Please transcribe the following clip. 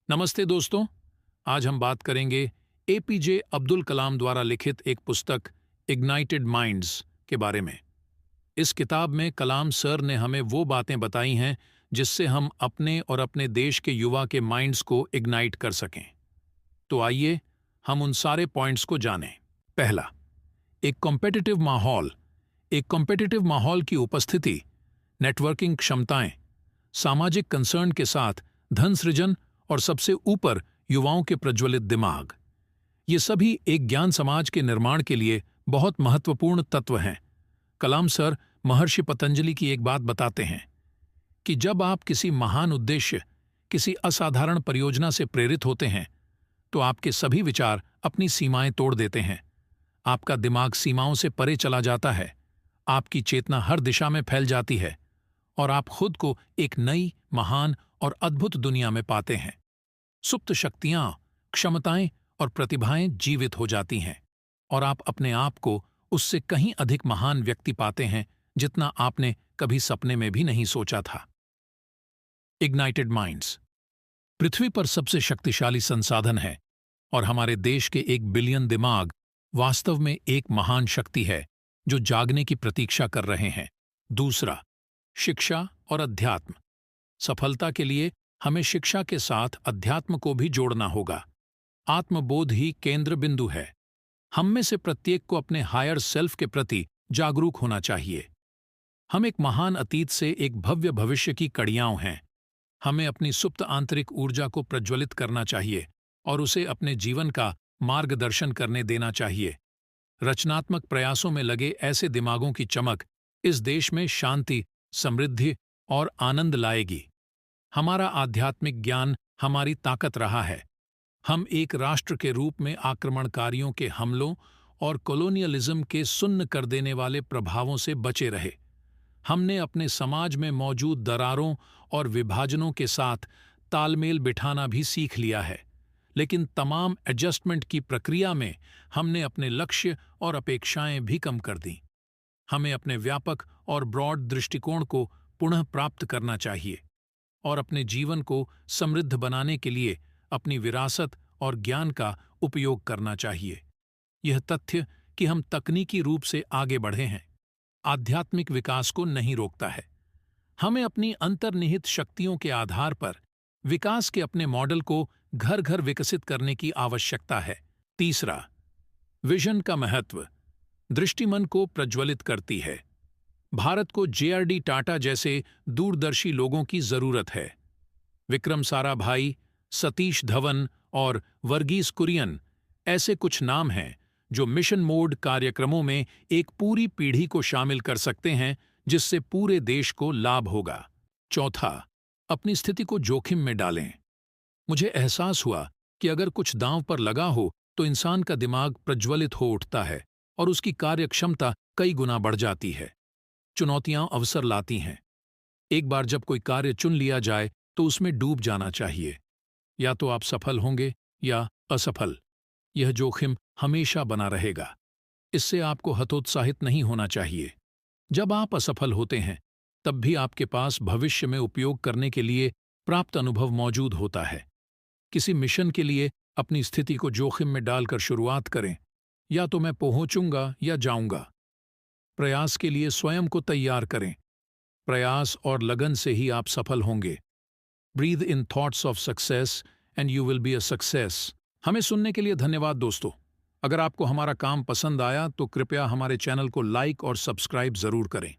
नमस्ते दोस्तों। आज हम बात करेंगे एपीजे अब्दुल कलाम द्वारा लिखित एक पुस्तक इग्नाइटेड माइंड्स के बारे में। इस किताब में कलाम सर ने हमें वो बातें बताई हैं जिससे हम अपने और अपने देश के युवा के माइंड्स को इग्नाइट कर सकें। तो आइए हम उन सारे पॉइंट्स को जानें। पहला, एक कॉम्पिटिटिव माहौल। एक कॉम्पिटिटिव माहौल की उपस्थिति, नेटवर्किंग क्षमताएं, सामाजिक कंसर्न के साथ धन सृजन और सबसे ऊपर युवाओं के प्रज्वलित दिमाग, ये सभी एक ज्ञान समाज के निर्माण के लिए बहुत महत्वपूर्ण तत्व हैं। कलाम सर महर्षि पतंजलि की एक बात बताते हैं कि जब आप किसी महान उद्देश्य, किसी असाधारण परियोजना से प्रेरित होते हैं तो आपके सभी विचार अपनी सीमाएं तोड़ देते हैं। आपका दिमाग सीमाओं से परे चला जाता है, आपकी चेतना हर दिशा में फैल जाती है और आप खुद को एक नई, महान और अद्भुत दुनिया में पाते हैं। सुप्त शक्तियां, क्षमताएं और प्रतिभाएं जीवित हो जाती हैं और आप अपने आप को उससे कहीं अधिक महान व्यक्ति पाते हैं जितना आपने कभी सपने में भी नहीं सोचा था। इग्नाइटेड माइंड्स पृथ्वी पर सबसे शक्तिशाली संसाधन है और हमारे देश के 1 बिलियन दिमाग वास्तव में एक महान शक्ति है जो जागने की प्रतीक्षा कर रहे हैं। दूसरा, शिक्षा और अध्यात्म। सफलता के लिए हमें शिक्षा के साथ अध्यात्म को भी जोड़ना होगा। आत्मबोध ही केंद्र बिंदु है। हम में से प्रत्येक को अपने हायर सेल्फ के प्रति जागरूक होना चाहिए। हम एक महान अतीत से एक भव्य भविष्य की कड़ियां हैं। हमें अपनी सुप्त आंतरिक ऊर्जा को प्रज्वलित करना चाहिए और उसे अपने जीवन का मार्गदर्शन करने देना चाहिए। रचनात्मक प्रयासों में लगे ऐसे दिमागों की चमक इस देश में शांति, समृद्धि और आनंद लाएगी। हमारा आध्यात्मिक ज्ञान हमारी ताकत रहा है। हम एक राष्ट्र के रूप में आक्रमणकारियों के हमलों और कॉलोनियलिज्म के सुन्न कर देने वाले प्रभावों से बचे रहे। हमने अपने समाज में मौजूद दरारों और विभाजनों के साथ तालमेल बिठाना भी सीख लिया है, लेकिन तमाम एडजस्टमेंट की प्रक्रिया में हमने अपने लक्ष्य और अपेक्षाएं भी कम कर दी। हमें अपने व्यापक और ब्रॉड दृष्टिकोण को पुनः प्राप्त करना चाहिए और अपने जीवन को समृद्ध बनाने के लिए अपनी विरासत और ज्ञान का उपयोग करना चाहिए। यह तथ्य कि हम तकनीकी रूप से आगे बढ़े हैं, आध्यात्मिक विकास को नहीं रोकता है। हमें अपनी अंतर्निहित शक्तियों के आधार पर विकास के अपने मॉडल को घर घर विकसित करने की आवश्यकता है। तीसरा, विजन का महत्व। दृष्टि मन को प्रज्वलित करती है। भारत को जे.आर.डी. टाटा जैसे दूरदर्शी लोगों की जरूरत है। विक्रम साराभाई, सतीश धवन और वर्गीस कुरियन ऐसे कुछ नाम हैं जो मिशन मोड कार्यक्रमों में एक पूरी पीढ़ी को शामिल कर सकते हैं, जिससे पूरे देश को लाभ होगा। चौथा, अपनी स्थिति को जोखिम में डालें। मुझे एहसास हुआ कि अगर कुछ दांव पर लगा हो तो इंसान का दिमाग प्रज्वलित हो उठता है और उसकी कार्यक्षमता कई गुना बढ़ जाती है। चुनौतियां अवसर लाती हैं। एक बार जब कोई कार्य चुन लिया जाए तो उसमें डूब जाना चाहिए। या तो आप सफल होंगे या असफल। यह जोखिम हमेशा बना रहेगा। इससे आपको हतोत्साहित नहीं होना चाहिए। जब आप असफल होते हैं तब भी आपके पास भविष्य में उपयोग करने के लिए प्राप्त अनुभव मौजूद होता है। किसी मिशन के लिए अपनी स्थिति को जोखिम में डालकर शुरुआत करें। या तो मैं पहुंचूंगा या जाऊंगा। प्रयास के लिए स्वयं को तैयार करें। प्रयास और लगन से ही आप सफल होंगे। Breathe in thoughts of success and you will be a success. हमें सुनने के लिए धन्यवाद दोस्तों। अगर आपको हमारा काम पसंद आया तो कृपया हमारे चैनल को लाइक और सब्सक्राइब जरूर करें।